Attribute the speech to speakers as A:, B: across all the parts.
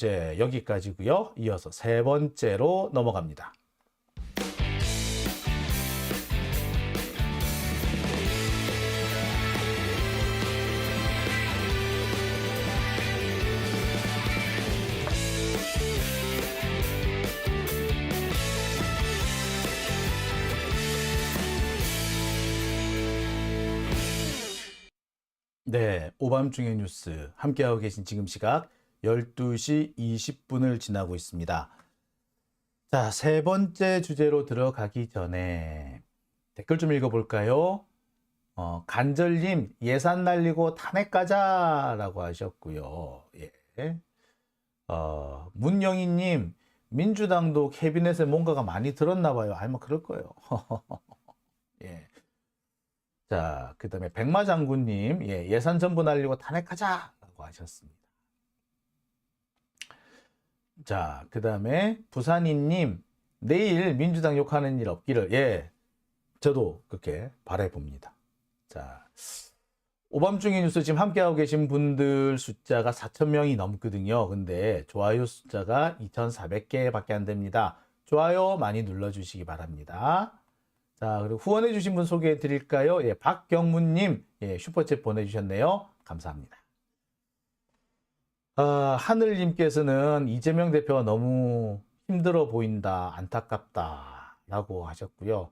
A: 이제 여기까지고요. 이어서 세 번째로 넘어갑니다. 네, 오밤중의 뉴스 함께하고 계신 지금 시각 12시 20분을 지나고 있습니다. 자, 세 번째 주제로 들어가기 전에 댓글 좀 읽어볼까요? 간절님, 예산 날리고 탄핵 가자라고 하셨고요. 예. 문영희님, 민주당도 캐비넷에 뭔가가 많이 들었나 봐요. 아니, 뭐 그럴 거예요. 예. 자, 그 다음에 백마장군님, 예산 전부 날리고 탄핵하자라고 하셨습니다. 자, 그 다음에 부산인님, 내일 민주당 욕하는 일 없기를, 저도 그렇게 바라봅니다. 자, 오밤중의 뉴스 지금 함께하고 계신 분들 숫자가 4,000명이 넘거든요. 근데 좋아요 숫자가 2,400개 밖에 안 됩니다. 좋아요 많이 눌러주시기 바랍니다. 자, 그리고 후원해주신 분 소개해 드릴까요? 박경문님, 슈퍼챗 보내주셨네요. 감사합니다. 하늘님께서는 이재명 대표가 너무 힘들어 보인다, 안타깝다 라고 하셨고요.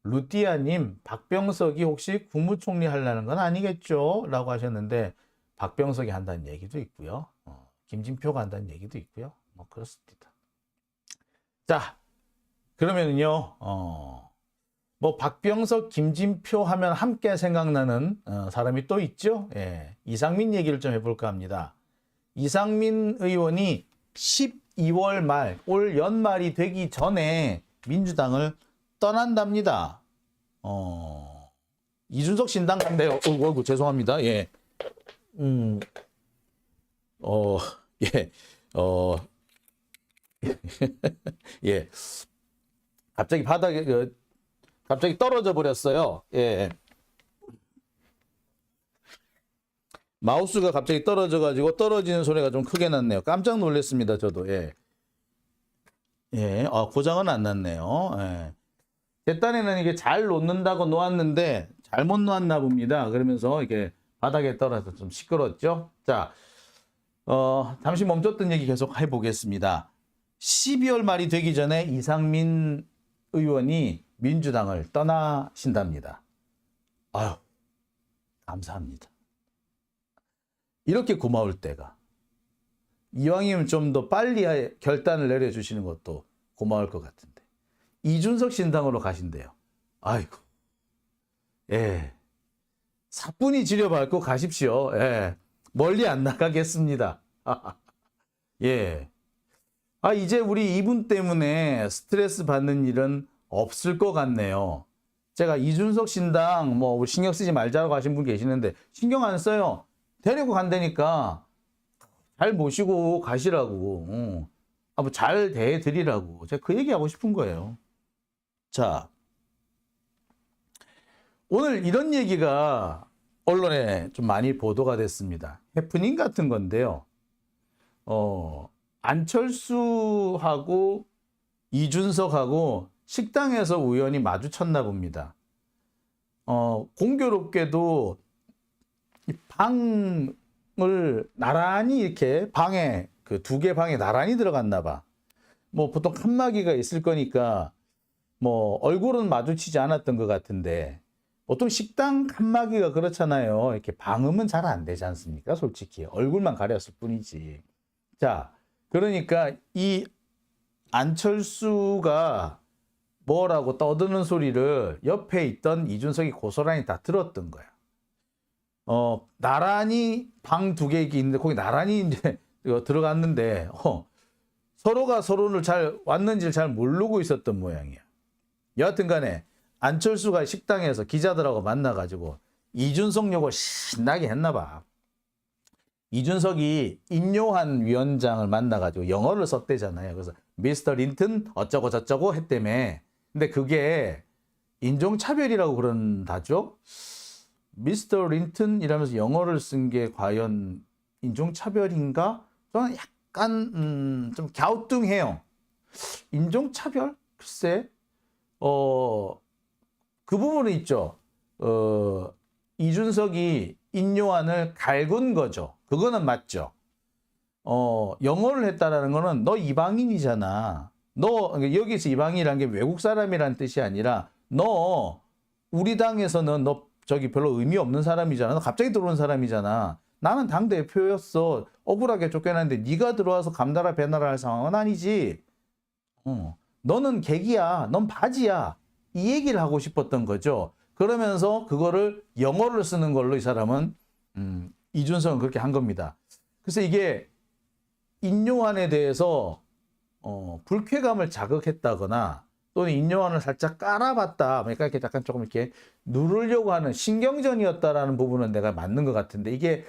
A: 루띠아님, 박병석이 혹시 국무총리 하려는 건 아니겠죠? 라고 하셨는데, 박병석이 한다는 얘기도 있고요. 김진표가 한다는 얘기도 있고요. 뭐 그렇습니다. 자, 그러면요, 뭐 박병석, 김진표 하면 함께 생각나는 사람이 또 있죠. 이상민 얘기를 좀 해볼까 합니다. 이상민 의원이 12월 말, 올 연말이 되기 전에 민주당을 떠난답니다. 이준석 신당 간대요. 죄송합니다. 갑자기 바닥에 갑자기 떨어져 버렸어요. 마우스가 갑자기 떨어져 가지고 떨어지는 소리가 좀 크게 났네요. 깜짝 놀랐습니다. 저도. 고장은 안 났네요. 제 딴에는 이게 잘 놓는다고 놓았는데 잘못 놓았나 봅니다. 그러면서 이게 바닥에 떨어져서 좀 시끄럽죠. 자, 잠시 멈췄던 얘기 계속 해보겠습니다. 12월 말이 되기 전에 이상민 의원이 민주당을 떠나신답니다. 아유, 감사합니다. 이렇게 고마울 때가. 이왕이면 좀 더 빨리 결단을 내려주시는 것도 고마울 것 같은데. 이준석 신당으로 가신대요. 아이고. 사뿐히 지려밟고 가십시오. 멀리 안 나가겠습니다. 이제 우리 이분 때문에 스트레스 받는 일은 없을 것 같네요. 제가 이준석 신당 뭐 신경 쓰지 말자고 하신 분 계시는데 신경 안 써요. 데리고 간다니까 잘 모시고 가시라고. 뭐 잘 대해드리라고. 제가 그 얘기하고 싶은 거예요. 자, 오늘 이런 얘기가 언론에 좀 많이 보도가 됐습니다. 해프닝 같은 건데요. 안철수하고 이준석하고 식당에서 우연히 마주쳤나 봅니다. 공교롭게도 이 방을 나란히 이렇게 방에 그 두 개 방에 나란히 들어갔나 봐. 뭐 보통 칸막이가 있을 거니까 뭐 얼굴은 마주치지 않았던 것 같은데 보통 식당 칸막이가 그렇잖아요. 이렇게 방음은 잘 안 되지 않습니까? 솔직히 얼굴만 가렸을 뿐이지. 자, 그러니까 이 안철수가 뭐라고 떠드는 소리를 옆에 있던 이준석이 고스란히 다 들었던 거야. 나란히 방 두 개 있는데 거기 나란히 이제 들어갔는데 서로가 서로를 잘 왔는지를 잘 모르고 있었던 모양이야. 여하튼 간에 안철수가 식당에서 기자들하고 만나가지고 이준석 욕을 신나게 했나 봐. 이준석이 인요한 위원장을 만나가지고 영어를 썼대잖아요. 그래서 미스터 린튼 어쩌고 저쩌고 했다며. 근데 그게 인종차별이라고 그런다죠. 미스터 린튼 이라면서 영어를 쓴 게 과연 인종차별인가? 저는 약간 좀 갸우뚱해요. 인종차별? 글쎄, 그 부분은 있죠. 이준석이 인요한을 갈군 거죠. 그거는 맞죠. 영어를 했다라는 거는 너 이방인이잖아. 너 여기서 이방인이라는 게 외국 사람이라는 뜻이 아니라 너 우리 당에서는 너 저기 별로 의미 없는 사람이잖아. 너 갑자기 들어온 사람이잖아. 나는 당 대표였어. 억울하게 쫓겨났는데 네가 들어와서 감나라 배나라 할 상황은 아니지. 너는 객이야. 넌 바지야. 이 얘기를 하고 싶었던 거죠. 그러면서 그거를 영어를 쓰는 걸로 이 사람은 이준석은 그렇게 한 겁니다. 그래서 이게 인요한에 대해서 불쾌감을 자극했다거나 또는 인요한을 살짝 깔아봤다. 그러니까 이렇게 약간 조금 이렇게 누르려고 하는 신경전이었다라는 부분은 내가 맞는 것 같은데 이게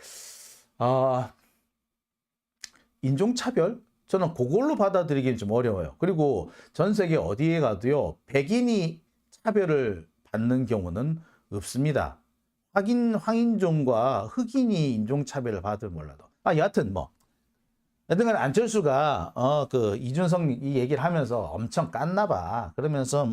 A: 인종차별? 저는 그걸로 받아들이기는 좀 어려워요. 그리고 전 세계 어디에 가도요. 백인이 차별을 받는 경우는 없습니다. 황인종과 흑인이 인종차별을 받을 몰라도. 여하튼 여튼간 안철수가 그 이준석 이 얘기를 하면서 엄청 깠나 봐. 그러면서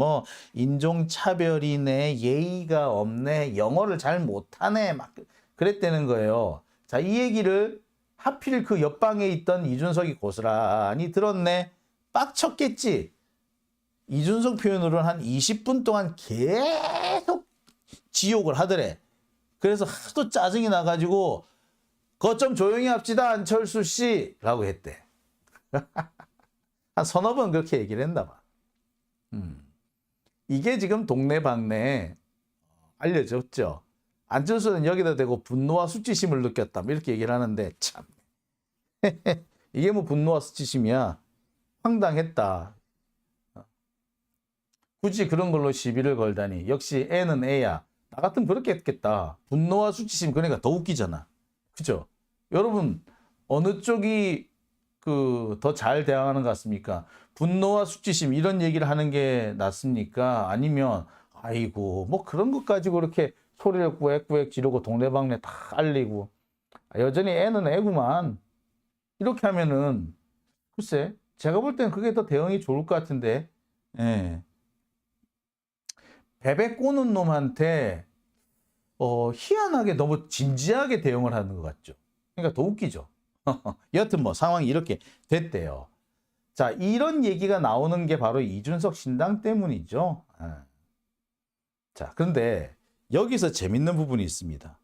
A: 인종차별이네, 예의가 없네, 영어를 잘 못하네 막 그랬다는 거예요. 자, 이 얘기를 하필 그 옆방에 있던 이준석이 고스란히 들었네. 빡쳤겠지. 이준석 표현으로는 한 20분 동안 계속 지욕을 하더래. 그래서 하도 짜증이 나가지고 그거 좀 조용히 합시다 안철수 씨 라고 했대. 한 서너 번 그렇게 얘기를 했나 봐. 이게 지금 동네방네에 알려졌죠. 안철수는 여기다 대고 분노와 수치심을 느꼈다. 이렇게 얘기를 하는데 참 이게 분노와 수치심이야. 황당했다. 굳이 그런 걸로 시비를 걸다니. 역시 애는 애야. 나 같으면 그렇게 했겠다. 분노와 수치심 그러니까 더 웃기잖아. 그죠? 여러분 어느 쪽이 더 잘 대항하는 것 같습니까? 분노와 수치심 이런 얘기를 하는 게 낫습니까? 아니면 아이고 그런 것 가지고 그렇게 소리를 꾸액꾸액 지르고 동네방네 다 알리고 여전히 애는 애구만. 이렇게 하면은 글쎄 제가 볼 때는 그게 더 대응이 좋을 것 같은데. 예. 베베 꼬는 놈한테 희한하게 너무 진지하게 대응을 하는 것 같죠. 그러니까 더 웃기죠. 여하튼 상황이 이렇게 됐대요. 자, 이런 얘기가 나오는 게 바로 이준석 신당 때문이죠. 자, 그런데 여기서 재밌는 부분이 있습니다.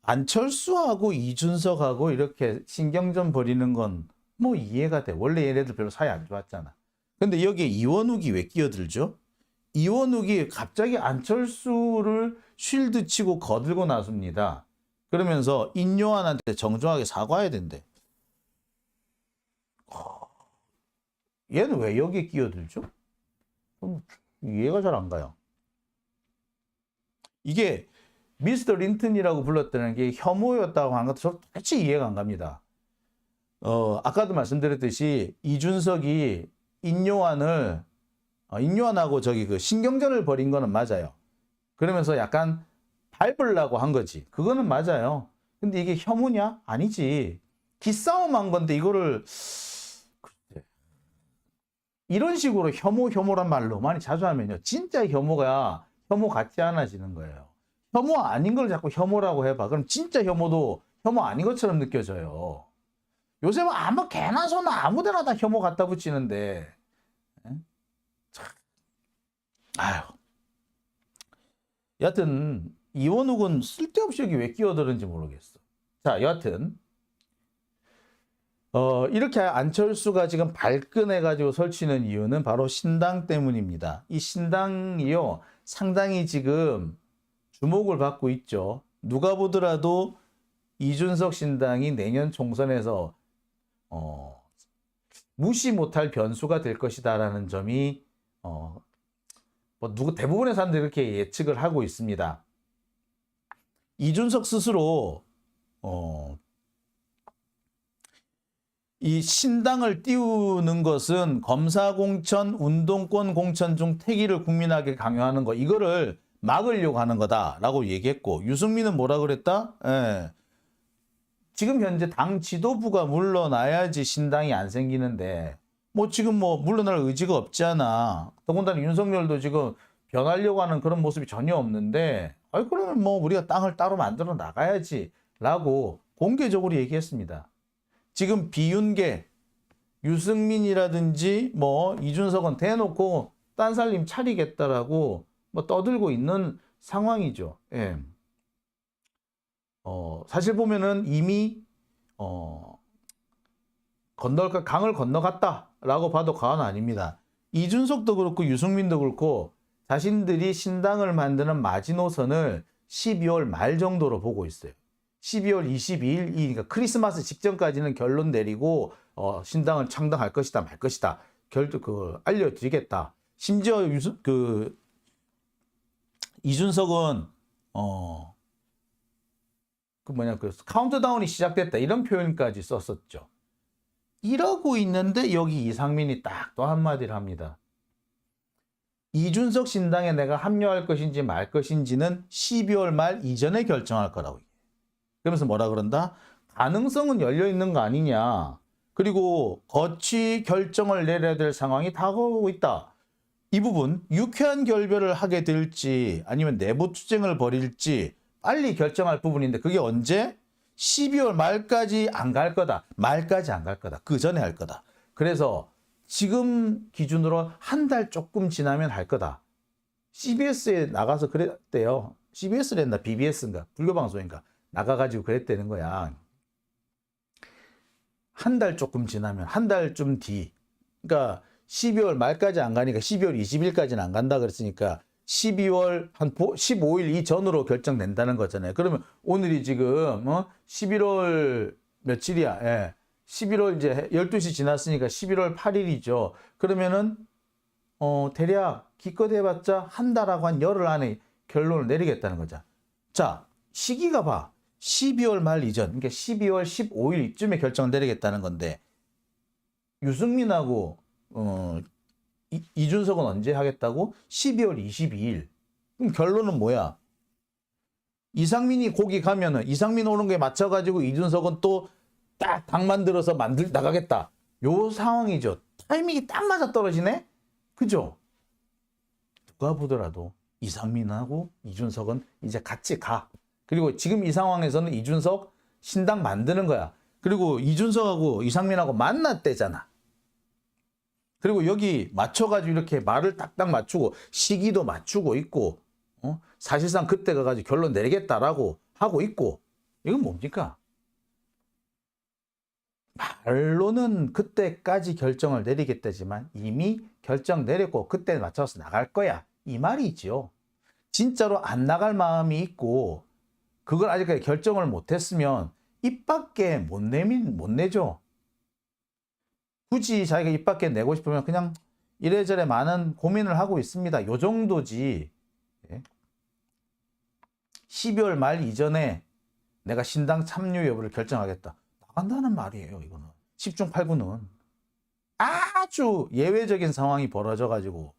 A: 안철수하고 이준석하고 이렇게 신경전 벌이는 건 이해가 돼. 원래 얘네들 별로 사이 안 좋았잖아. 근데 여기에 이원욱이 왜 끼어들죠? 이원욱이 갑자기 안철수를 쉴드 치고 거들고 나섭니다. 그러면서 인요한한테 정중하게 사과해야 된대. 얘는 왜 여기에 끼어들죠? 이해가 잘 안 가요. 이게 미스터 린튼이라고 불렀다는 게 혐오였다고 하는 것도 도대체 이해가 안 갑니다. 아까도 말씀드렸듯이 이준석이 인요한하고 그 신경전을 벌인 거는 맞아요. 그러면서 약간 밟으려고 한 거지. 그거는 맞아요. 근데 이게 혐오냐? 아니지. 기싸움 한 건데 이거를 이런 식으로 혐오란 말로 많이 자주 하면요. 진짜 혐오가 혐오 같지 않아지는 거예요. 혐오 아닌 걸 자꾸 혐오라고 해봐. 그럼 진짜 혐오도 혐오 아닌 것처럼 느껴져요. 요새 아무 개나 소나 아무데나 다 혐오 갖다 붙이는데. 아유. 여하튼 이원욱은 쓸데없이 여기 왜 끼어드는지 모르겠어. 자, 여하튼 이렇게 안철수가 지금 발끈해가지고 설치는 이유는 바로 신당 때문입니다. 이 신당이요 상당히 지금 주목을 받고 있죠. 누가 보더라도 이준석 신당이 내년 총선에서 무시 못할 변수가 될 것이다라는 점이 대부분의 사람들이 이렇게 예측을 하고 있습니다. 이준석 스스로 이 신당을 띄우는 것은 검사 공천, 운동권 공천 중 택이를 국민에게 강요하는 거 이거를 막으려고 하는 거다라고 얘기했고 유승민은 뭐라 그랬다? 지금 현재 당 지도부가 물러나야지 신당이 안 생기는데 뭐 지금 뭐 물러날 의지가 없잖아. 더군다나 윤석열도 지금 변하려고 하는 그런 모습이 전혀 없는데 아이 그러면 뭐 우리가 땅을 따로 만들어 나가야지 라고 공개적으로 얘기했습니다. 지금 비윤계 유승민이라든지 뭐 이준석은 대놓고 딴살림 차리겠다라고 뭐 떠들고 있는 상황이죠. 예. 사실 보면은 이미 강을 건너갔다라고 봐도 과언 아닙니다. 이준석도 그렇고 유승민도 그렇고 자신들이 신당을 만드는 마지노선을 12월 말 정도로 보고 있어요. 12월 22일, 그러니까 크리스마스 직전까지는 결론 내리고 신당을 창당할 것이다 말 것이다 알려드리겠다. 심지어 이준석은 그 카운트다운이 시작됐다 이런 표현까지 썼었죠. 이러고 있는데 여기 이상민이 딱 또 한마디를 합니다. 이준석 신당에 내가 합류할 것인지 말 것인지는 12월 말 이전에 결정할 거라고. 그러면서 뭐라 그런다? 가능성은 열려 있는 거 아니냐. 그리고 거치 결정을 내려야 될 상황이 다가오고 있다. 이 부분 유쾌한 결별을 하게 될지 아니면 내부 투쟁을 벌일지 빨리 결정할 부분인데 그게 언제? 12월 말까지 안 갈 거다. 말까지 안 갈 거다. 그 전에 할 거다. 그래서 지금 기준으로 한 달 조금 지나면 할 거다. CBS에 나가서 그랬대요. CBS를 했나 BBS인가 불교방송인가 나가가지고 그랬다는 거야. 한 달 조금 지나면 한 달쯤 뒤. 그러니까 12월 말까지 안 가니까 12월 20일까지는 안 간다 그랬으니까 12월 한 15일 이전으로 결정된다는 거잖아요. 그러면 오늘이 지금 11월 며칠이야? 예. 11월 이제 12시 지났으니까 11월 8일이죠. 그러면은 대략 기껏 해봤자 한 달하고 한 열흘 안에 결론을 내리겠다는 거죠. 자, 시기가 봐. 12월 말 이전, 그러니까 12월 15일 이쯤에 결정을 내리겠다는 건데 유승민하고 이준석은 언제 하겠다고? 12월 22일. 그럼 결론은 뭐야? 이상민이 거기 가면은 이상민 오는 거에 맞춰가지고 이준석은 또 딱 당 만들어서 나가겠다. 요 상황이죠. 타이밍이 딱 맞아 떨어지네? 그죠? 누가 보더라도 이상민하고 이준석은 이제 같이 가. 그리고 지금 이 상황에서는 이준석 신당 만드는 거야. 그리고 이준석하고 이상민하고 만났대잖아. 그리고 여기 맞춰가지고 이렇게 말을 딱딱 맞추고 시기도 맞추고 있고 사실상 그때 가가지고 결론 내리겠다라고 하고 있고 이건 뭡니까? 말로는 그때까지 결정을 내리겠다지만 이미 결정 내렸고 그때 맞춰서 나갈 거야. 이 말이죠. 진짜로 안 나갈 마음이 있고 그걸 아직까지 결정을 못했으면 입 밖에 못 내죠. 굳이 자기가 입 밖에 내고 싶으면 그냥 이래저래 많은 고민을 하고 있습니다. 요 정도지. 12월 말 이전에 내가 신당 참여 여부를 결정하겠다. 나간다는 말이에요. 이거는 10중 8구는 아주 예외적인 상황이 벌어져가지고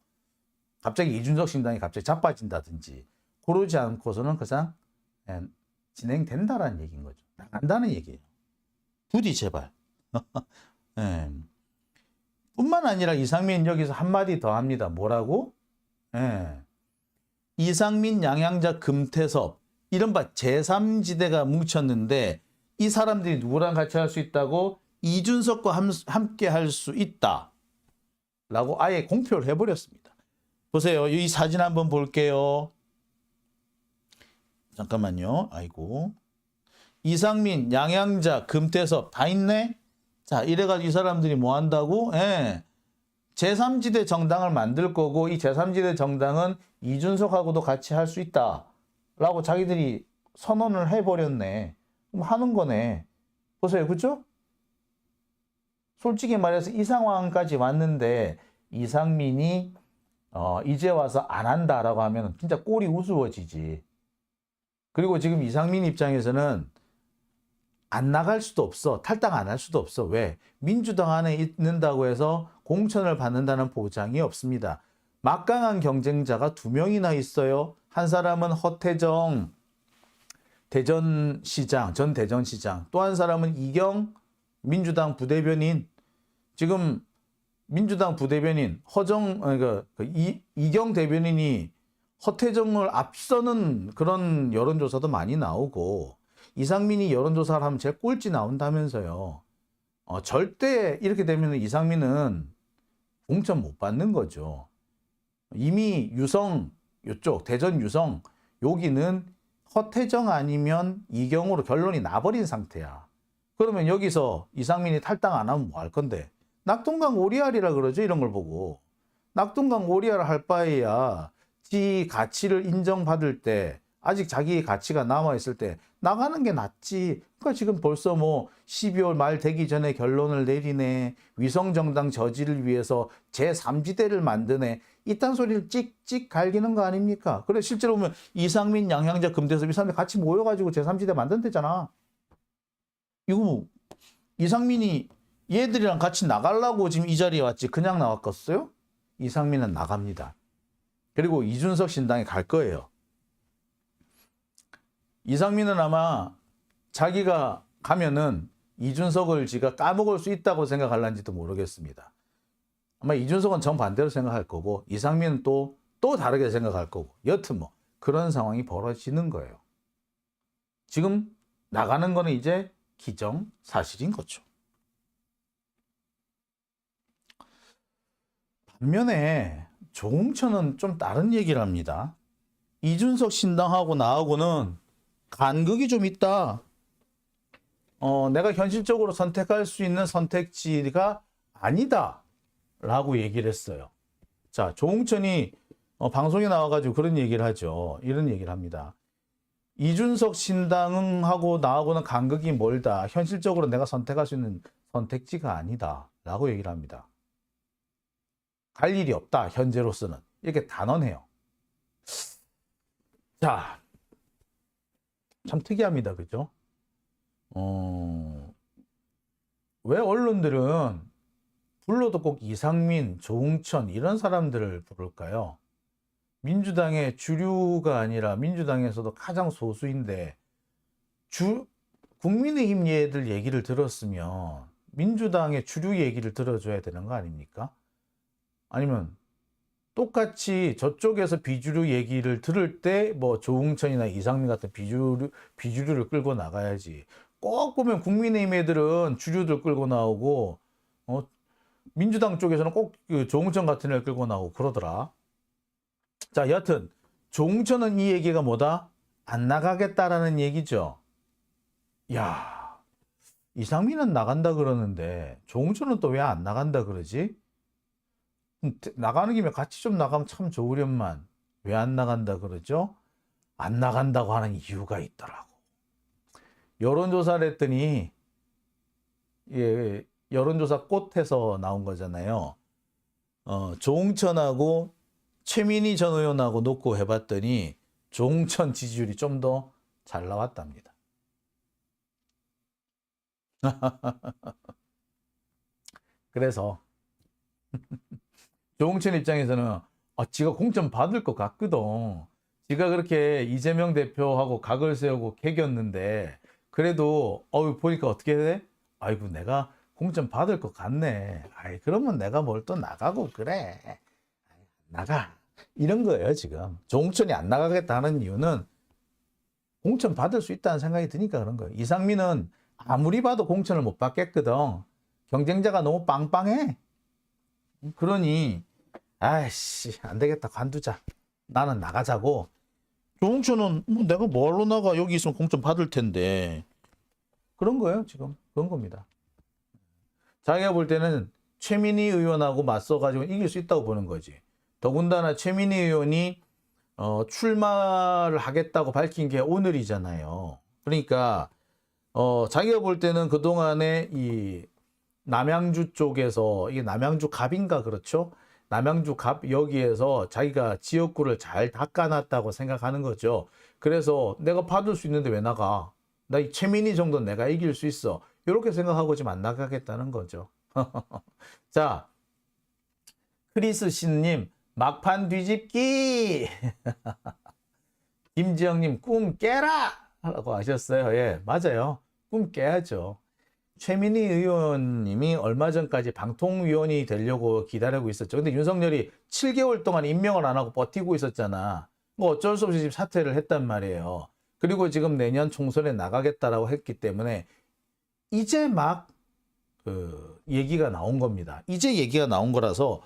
A: 갑자기 이준석 신당이 갑자기 자빠진다든지 그러지 않고서는 그냥 진행된다라는 얘기인 거죠. 나간다는 얘기예요. 부디 제발. 네. 뿐만 아니라 이상민 여기서 한마디 더 합니다. 뭐라고? 이상민, 양양자, 금태섭 이른바 제3지대가 뭉쳤는데 이 사람들이 누구랑 같이 할 수 있다고? 이준석과 함께 할 수 있다 라고 아예 공표를 해버렸습니다. 보세요. 이 사진 한번 볼게요. 잠깐만요. 아이고. 이상민, 양양자, 금태섭 다 있네. 자, 이래가지고 이 사람들이 뭐 한다고? 제3지대 정당을 만들 거고 이 제3지대 정당은 이준석하고도 같이 할 수 있다 라고 자기들이 선언을 해버렸네. 그럼 하는 거네. 보세요. 그죠? 솔직히 말해서 이 상황까지 왔는데 이상민이 이제 와서 안 한다라고 하면 진짜 꼴이 우스워지지. 그리고 지금 이상민 입장에서는 안 나갈 수도 없어. 탈당 안 할 수도 없어. 왜? 민주당 안에 있는다고 해서 공천을 받는다는 보장이 없습니다. 막강한 경쟁자가 2명이나 있어요. 한 사람은 허태정, 대전시장, 전 대전시장. 또 한 사람은 이경 민주당 부대변인. 지금 민주당 부대변인 그러니까 이경 대변인이 허태정을 앞서는 그런 여론조사도 많이 나오고, 이상민이 여론조사를 하면 제일 꼴찌 나온다면서요. 절대 이렇게 되면 이상민은 공천 못 받는 거죠. 이미 유성, 이쪽 대전 유성 여기는 허태정 아니면 이경으로 결론이 나버린 상태야. 그러면 여기서 이상민이 탈당 안 하면 뭐 할 건데? 낙동강 오리알이라 그러죠. 이런 걸 보고. 낙동강 오리알 할 바에야 지 가치를 인정받을 때, 아직 자기의 가치가 남아있을 때 나가는 게 낫지. 그러니까 지금 벌써 뭐 12월 말 되기 전에 결론을 내리네. 위성정당 저지를 위해서 제3지대를 만드네. 이딴 소리를 찍찍 갈기는 거 아닙니까? 그래 실제로 보면 이상민, 양향자, 금태섭 이 사람들 같이 모여가지고 제3지대 만든대잖아. 이거 뭐 이상민이 얘들이랑 같이 나가려고 지금 이 자리에 왔지 그냥 나왔겠어요? 이상민은 나갑니다. 그리고 이준석 신당에 갈 거예요. 이상민은 아마 자기가 가면은 이준석을 지가 까먹을 수 있다고 생각할런지도 모르겠습니다. 아마 이준석은 정반대로 생각할 거고, 이상민은 또 다르게 생각할 거고, 여튼 뭐 그런 상황이 벌어지는 거예요. 지금 나가는 거는 이제 기정사실인 거죠. 반면에 조홍천은 좀 다른 얘기를 합니다. 이준석 신당하고 나하고는 간극이 좀 있다. 내가 현실적으로 선택할 수 있는 선택지가 아니다 라고 얘기를 했어요. 자, 조홍천이 방송에 나와가지고 그런 얘기를 하죠. 이런 얘기를 합니다. 이준석 신당하고 나하고는 간극이 멀다. 현실적으로 내가 선택할 수 있는 선택지가 아니다 라고 얘기를 합니다. 갈 일이 없다 현재로서는. 이렇게 단언해요. 자, 참 특이합니다. 그죠? 왜 언론들은 불러도 꼭 이상민, 조홍천 이런 사람들을 부를까요? 민주당의 주류가 아니라 민주당에서도 가장 소수인데, 국민의힘 얘들 얘기를 들었으면 민주당의 주류 얘기를 들어줘야 되는 거 아닙니까? 아니면 똑같이 저쪽에서 비주류 얘기를 들을 때 뭐 조홍천이나 이상민 같은 비주류를 끌고 나가야지. 꼭 보면 국민의힘 애들은 주류들 끌고 나오고, 민주당 쪽에서는 꼭 그 조홍천 같은 애를 끌고 나오고 그러더라. 자, 여하튼 조홍천은 이 얘기가 뭐다? 안 나가겠다라는 얘기죠. 야, 이상민은 나간다 그러는데 조홍천은 또 왜 안 나간다 그러지? 나가는 김에 같이 좀 나가면 참 좋으련만 왜 안 나간다 그러죠? 안 나간다고 하는 이유가 있더라고. 여론조사를 했더니, 예, 여론조사 꽃에서 나온 거잖아요. 조홍천하고 최민희 전 의원하고 놓고 해봤더니 조홍천 지지율이 좀 더 잘 나왔답니다. 그래서 조홍천 입장에서는 지가 공천 받을 것 같거든. 지가 그렇게 이재명 대표하고 각을 세우고 개겼는데 그래도 보니까 어떻게 돼? 아이고 내가 공천 받을 것 같네. 아이 그러면 내가 뭘 또 나가고 그래. 나가. 이런 거예요 지금. 조홍천이 안 나가겠다는 이유는 공천 받을 수 있다는 생각이 드니까 그런 거예요. 이상민은 아무리 봐도 공천을 못 받겠거든. 경쟁자가 너무 빵빵해. 그러니 아이씨 안 되겠다 관두자. 나는 나가자고. 조홍천은 뭐 내가 뭘로 나가. 여기 있으면 공천 받을 텐데. 그런 거예요 지금. 그런 겁니다. 자기가 볼 때는 최민희 의원하고 맞서가지고 이길 수 있다고 보는 거지. 더군다나 최민희 의원이 출마를 하겠다고 밝힌 게 오늘이잖아요. 그러니까 자기가 볼 때는 그동안에 이 남양주 쪽에서, 이게 남양주 갑인가 그렇죠? 남양주 갑 여기에서 자기가 지역구를 잘 닦아놨다고 생각하는 거죠. 그래서 내가 받을 수 있는데 왜 나가? 나 이 최민희 정도는 내가 이길 수 있어. 이렇게 생각하고 지금 안 나가겠다는 거죠. 자, 크리스 신님 막판 뒤집기. 김지영님 꿈 깨라. 하라고 하셨어요. 예, 맞아요. 꿈 깨야죠. 최민희 의원님이 얼마 전까지 방통위원이 되려고 기다리고 있었죠. 근데 윤석열이 7개월 동안 임명을 안 하고 버티고 있었잖아. 뭐 어쩔 수 없이 지금 사퇴를 했단 말이에요. 그리고 지금 내년 총선에 나가겠다라고 했기 때문에 이제 막 얘기가 나온 겁니다. 이제 얘기가 나온 거라서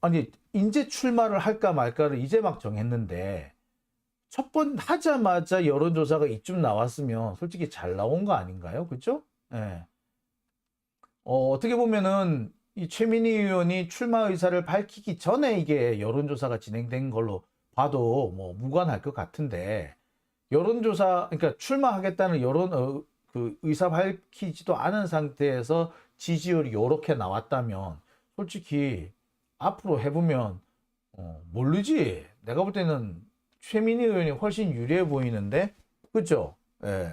A: 아니 이제 출마를 할까 말까를 이제 막 정했는데 첫 번 하자마자 여론조사가 이쯤 나왔으면 솔직히 잘 나온 거 아닌가요? 그죠? 예. 어떻게 보면은 이 최민희 의원이 출마 의사를 밝히기 전에 이게 여론조사가 진행된 걸로 봐도 뭐 무관할 것 같은데 여론조사 그러니까 출마하겠다는 그 의사 밝히지도 않은 상태에서 지지율이 요렇게 나왔다면 솔직히 앞으로 해보면 모르지. 내가 볼 때는 최민희 의원이 훨씬 유리해 보이는데 그죠? 예.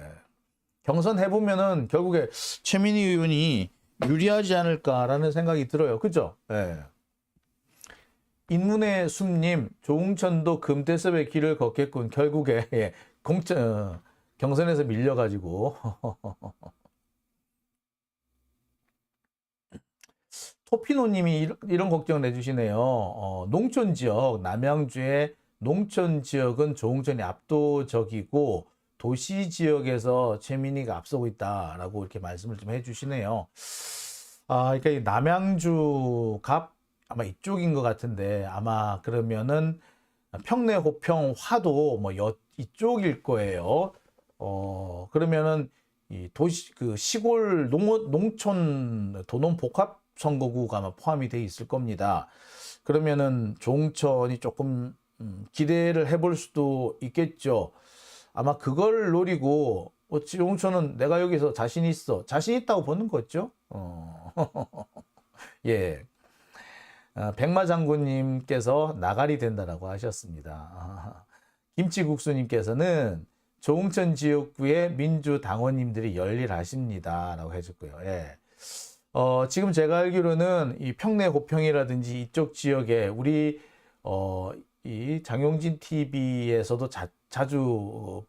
A: 경선 해보면은 결국에 최민희 의원이 유리하지 않을까라는 생각이 들어요. 그죠? 예. 인문의 숲님, 조응천도 금태섭의 길을 걷겠군. 결국에 예. 경선에서 밀려가지고 토피노님이 이런 걱정을 해주시네요. 농촌 지역, 남양주의 농촌 지역은 조응천이 압도적이고 도시 지역에서 최민희가 앞서고 있다라고 이렇게 말씀을 좀 해주시네요. 그러니까 이 남양주 갑 아마 이쪽인 것 같은데 아마 그러면은 평내, 호평, 화도 뭐 이쪽일 거예요. 그러면은 이 도시 그 시골 농촌 도농 복합 선거구가 아마 포함이 돼 있을 겁니다. 그러면은 조응천이 조금 기대를 해볼 수도 있겠죠. 아마 그걸 노리고 조응천은 내가 여기서 자신 있다고 보는 거죠. 예. 백마장군님께서 나가리 된다라고 하셨습니다. 김치국수님께서는 조응천 지역구의 민주당원님들이 열일하십니다라고 해줬고요. 예. 지금 제가 알기로는 이 평내 호평이라든지 이쪽 지역에 우리 이 장용진 TV에서도 자주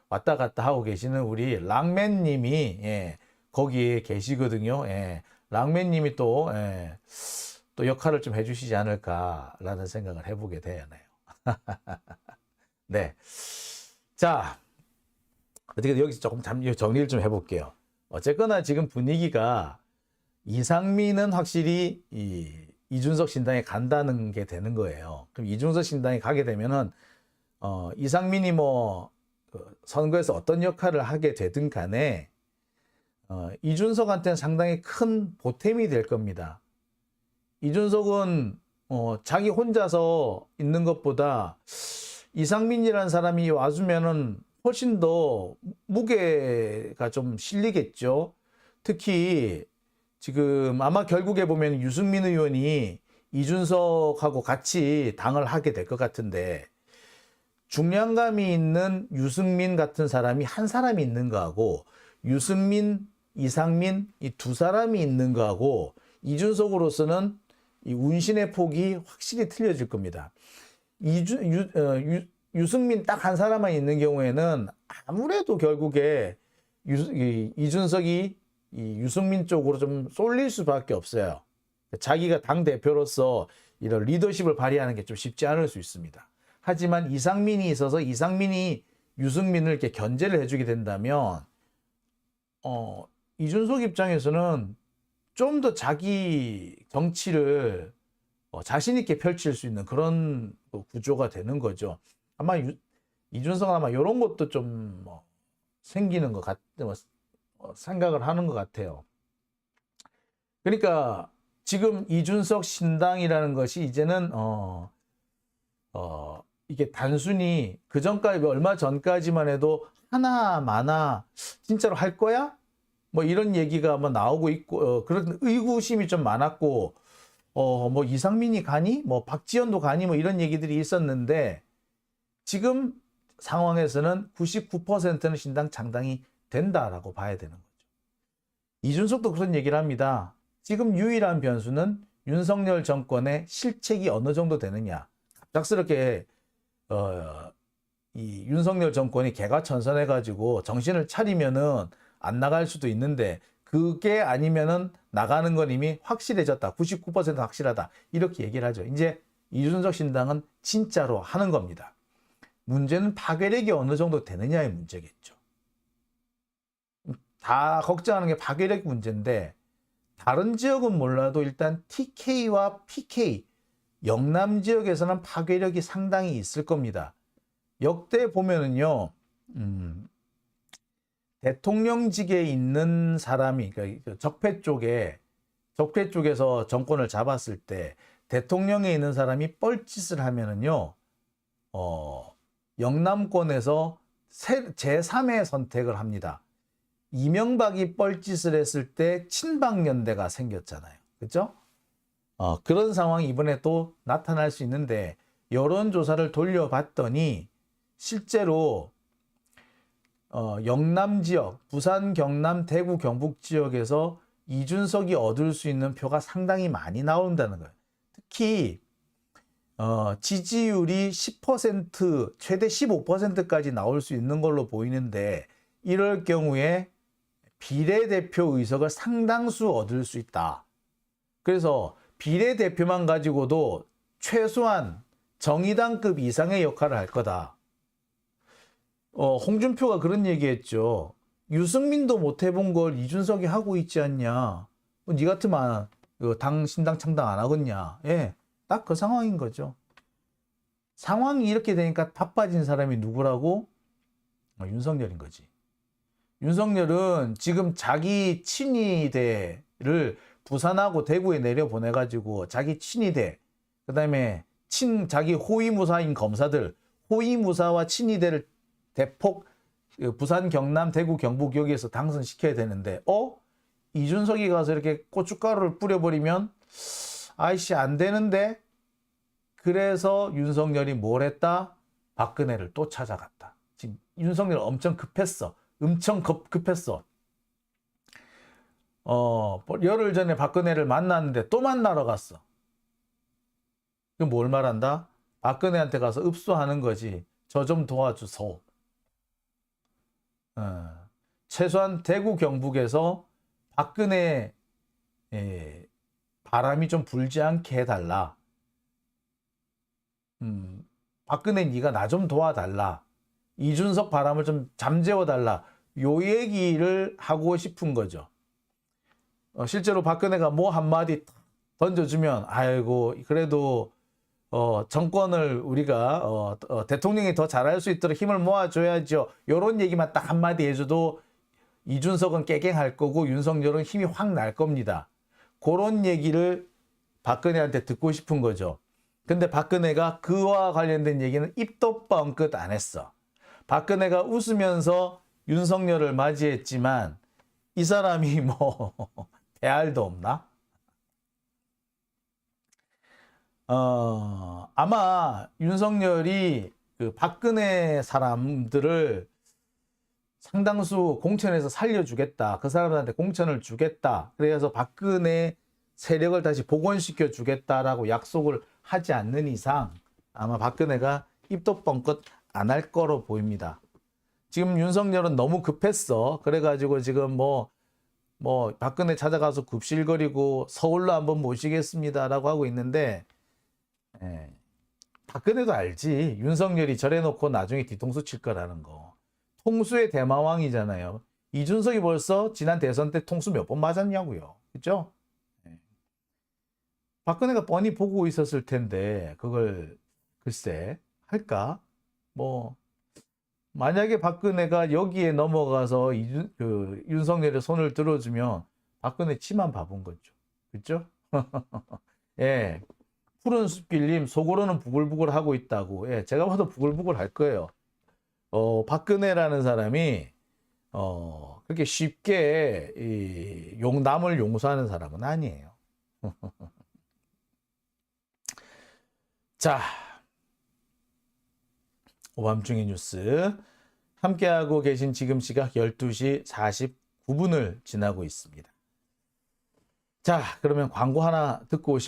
A: 왔다 갔다 하고 계시는 우리 랑맨님이 예, 거기에 계시거든요. 예, 랑맨님이 또 역할을 좀 해주시지 않을까라는 생각을 해보게 되네요. 네, 자 어떻게 여기서 조금 정리를 좀 해볼게요. 어쨌거나 지금 분위기가 이상민은 확실히 이준석 신당에 간다는 게 되는 거예요. 그럼 이준석 신당에 가게 되면은 이상민이 뭐 선거에서 어떤 역할을 하게 되든 간에 이준석한테는 상당히 큰 보탬이 될 겁니다. 이준석은 자기 혼자서 있는 것보다 이상민이라는 사람이 와주면은 훨씬 더 무게가 좀 실리겠죠. 특히 지금 아마 결국에 보면 유승민 의원이 이준석하고 같이 당을 하게 될 것 같은데 중량감이 있는 유승민 같은 사람이 한 사람이 있는 거하고 유승민, 이상민 이 두 사람이 있는 거하고 이준석으로서는 이 운신의 폭이 확실히 틀려질 겁니다. 유승민 딱 한 사람만 있는 경우에는 아무래도 결국에 이준석이 이 유승민 쪽으로 좀 쏠릴 수밖에 없어요. 자기가 당 대표로서 이런 리더십을 발휘하는 게 좀 쉽지 않을 수 있습니다. 하지만 이상민이 있어서 이상민이 유승민을 이렇게 견제를 해주게 된다면 이준석 입장에서는 좀 더 자기 정치를 자신 있게 펼칠 수 있는 그런 구조가 되는 거죠. 아마 이준석은 아마 이런 것도 좀 생기는 것 생각을 하는 것 같아요. 그러니까 지금 이준석 신당이라는 것이 이제는 이게 단순히 그 전까지 얼마 전까지만 해도 하나마나 진짜로 할 거야? 뭐 이런 얘기가 뭐 나오고 있고 그런 의구심이 좀 많았고 뭐 이상민이 가니? 뭐 박지원도 가니? 뭐 이런 얘기들이 있었는데 지금 상황에서는 99%는 신당 창당이 된다라고 봐야 되는 거죠. 이준석도 그런 얘기를 합니다. 지금 유일한 변수는 윤석열 정권의 실책이 어느 정도 되느냐. 갑작스럽게 이 윤석열 정권이 개과천선해가지고 정신을 차리면은 안 나갈 수도 있는데 그게 아니면은 나가는 건 이미 확실해졌다. 99% 확실하다. 이렇게 얘기를 하죠. 이제 이준석 신당은 진짜로 하는 겁니다. 문제는 파괴력이 어느 정도 되느냐의 문제겠죠. 다 걱정하는 게 파괴력 문제인데 다른 지역은 몰라도 일단 TK와 PK 영남 지역에서는 파괴력이 상당히 있을 겁니다. 역대 보면은요, 대통령직에 있는 사람이, 그러니까 적폐 쪽에서 정권을 잡았을 때 대통령에 있는 사람이 뻘짓을 하면은요, 영남권에서 제3의 선택을 합니다. 이명박이 뻘짓을 했을 때 친박연대가 생겼잖아요. 그렇죠? 그런 상황이 이번에 또 나타날 수 있는데 여론조사를 돌려봤더니 실제로 영남 지역, 부산, 경남, 대구, 경북 지역에서 이준석이 얻을 수 있는 표가 상당히 많이 나온다는 거예요. 특히 지지율이 10%, 최대 15%까지 나올 수 있는 걸로 보이는데 이럴 경우에 비례대표 의석을 상당수 얻을 수 있다. 그래서 비례대표만 가지고도 최소한 정의당급 이상의 역할을 할 거다. 홍준표가 그런 얘기했죠. 유승민도 못 해본 걸 이준석이 하고 있지 않냐. 니 같으면 신당 창당 안 하겠냐. 예, 딱 그 상황인 거죠. 상황이 이렇게 되니까 바빠진 사람이 누구라고? 윤석열인 거지. 윤석열은 지금 자기 친위대를 부산하고 대구에 내려보내가지고 자기 친위대, 그 다음에 자기 호위무사인 검사들, 호위무사와 친위대를 대폭 부산, 경남, 대구, 경북 여기에서 당선시켜야 되는데 이준석이 가서 이렇게 고춧가루를 뿌려버리면 아이씨 안 되는데. 그래서 윤석열이 뭘 했다? 박근혜를 또 찾아갔다. 지금 윤석열 엄청 급했어. 급했어. 열흘 전에 박근혜를 만났는데 또 만나러 갔어. 그럼 뭘 말한다? 박근혜한테 가서 읍수하는 거지. 저 좀 도와주소. 최소한 대구 경북에서 박근혜 바람이 좀 불지 않게 해달라. 박근혜 네가 나 좀 도와달라. 이준석 바람을 좀 잠재워달라. 요 얘기를 하고 싶은 거죠. 실제로 박근혜가 뭐 한마디 던져주면 아이고 그래도 정권을 우리가 대통령이 더 잘할 수 있도록 힘을 모아줘야죠. 요런 얘기만 딱 한마디 해줘도 이준석은 깨갱할 거고 윤석열은 힘이 확 날 겁니다. 그런 얘기를 박근혜한테 듣고 싶은 거죠. 근데 박근혜가 그와 관련된 얘기는 입도 뻥끗 안 했어. 박근혜가 웃으면서 윤석열을 맞이했지만 이 사람이 뭐 대알도 없나? 아마 윤석열이 그 박근혜 사람들을 상당수 공천에서 살려주겠다. 그 사람들한테 공천을 주겠다. 그래서 박근혜 세력을 다시 복원시켜 주겠다라고 약속을 하지 않는 이상 아마 박근혜가 입도 뻥끗 안 할 거로 보입니다. 지금 윤석열은 너무 급했어. 그래가지고 지금 뭐 박근혜 찾아가서 굽실거리고 서울로 한번 모시겠습니다라고 하고 있는데 박근혜도 알지. 윤석열이 저래놓고 나중에 뒤통수 칠 거라는 거. 통수의 대마왕이잖아요. 이준석이 벌써 지난 대선 때 통수 몇 번 맞았냐고요. 그죠? 박근혜가 뻔히 보고 있었을 텐데 그걸 글쎄 할까? 만약에 박근혜가 여기에 넘어가서 윤석열의 손을 들어주면 박근혜 치만 봐본 거죠. 그죠? 예. 푸른 숲길님 속으로는 부글부글 하고 있다고. 예, 제가 봐도 부글부글 할 거예요. 박근혜라는 사람이 그렇게 쉽게 남을 용서하는 사람은 아니에요. 자, 오밤중의 뉴스 함께하고 계신 지금 시각 12시 49분을 지나고 있습니다. 자, 그러면 광고 하나 듣고 오시